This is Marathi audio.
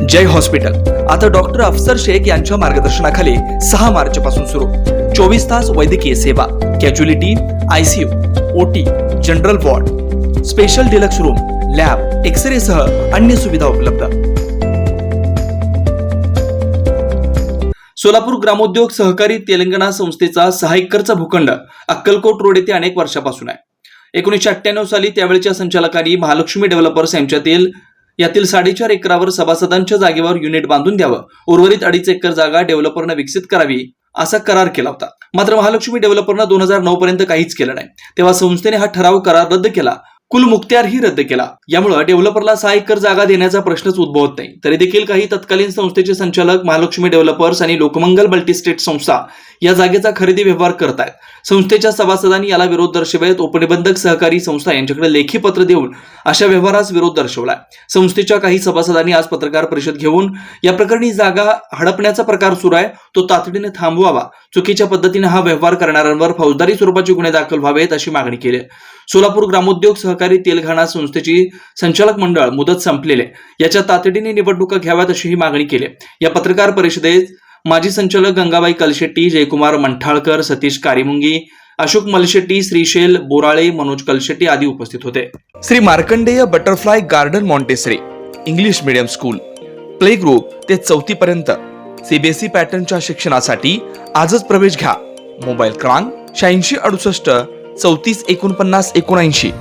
जय हॉस्पिटल आता डॉक्टर अफसर शेख यांच्या मार्गदर्शनाखाली 6 मार्च पासून सुरू 24 तास वैद्यकीय सेवा, casualty, ICU, OT, general ward, special deluxe room, lab, X ray सह अन्य सुविधा उपलब्ध। सोलापूर ग्रामोद्योग सहकारी तेलंगणा संस्थेचा 6 एकरचा भूखंड अक्कलकोट रोड येथे अनेक वर्षापासून आहे। 1998 साली त्यावेळच्या संचालकांनी महालक्ष्मी डेव्हलपर्स यातील 4.5 एकरावर सभासदांच्या जागेवर युनिट बांधून द्यावं, उर्वरित 2.5 एकर जागा डेव्हलपरनं विकसित करावी असा करार केला होता। मात्र महालक्ष्मी डेव्हलपरनं 2009 पर्यंत काहीच केलं नाही। तेव्हा संस्थेने हा ठराव करार रद्द केला, कुल मुक्त्यारही रद्द केला। यामुळे डेव्हलपरला 6 एकर जागा देण्याचा प्रश्नच उद्भवत नाही। तरी देखील काही तत्कालीन संस्थेचे संचालक महालक्ष्मी डेव्हलपर्स आणि लोकमंगल मल्टीस्टेट संस्था या जागेचा खरेदी व्यवहार करत आहेत। संस्थेच्या सभासदांनी याला विरोध दर्शवत उपनिबंधक सहकारी संस्था यांच्याकडे लेखी पत्र देऊन अशा व्यवहारास विरोध दर्शवलाय। संस्थेच्या काही सभासदांनी आज पत्रकार परिषद घेऊन या प्रकरणी जागा हडपण्याचा प्रकार सुरू आहे तो तातडीने थांबवावा, चुकीच्या पद्धतीने हा व्यवहार करणाऱ्यांवर फौजदारी स्वरूपाचे गुन्हे दाखल व्हावेत अशी मागणी केली। सोलापूर ग्रामोद्योग सहकारी तेलंगणा संस्थेची संचालक मंडळ मुदत संपलेले याच्या तातडीने निवडणुका घ्याव्यात अशी ही मागणी केली। या पत्रकार परिषदेत माजी संचालक गंगाबाई कलशेट्टी, जयकुमार मंठाळकर, सतीश कारिमुंगी, अशोक मलशेट्टी, श्रीशैल बोराळे, मनोज कलशेट्टी आदी उपस्थित होते। Shri Markandey butterfly garden montessori English medium school play group ते 4थी पर्यंत सीबीएसई पॅटर्नच्या शिक्षणासाठी आजच प्रवेश घ्या। मोबाईल क्रमांक 8668 34 49 79।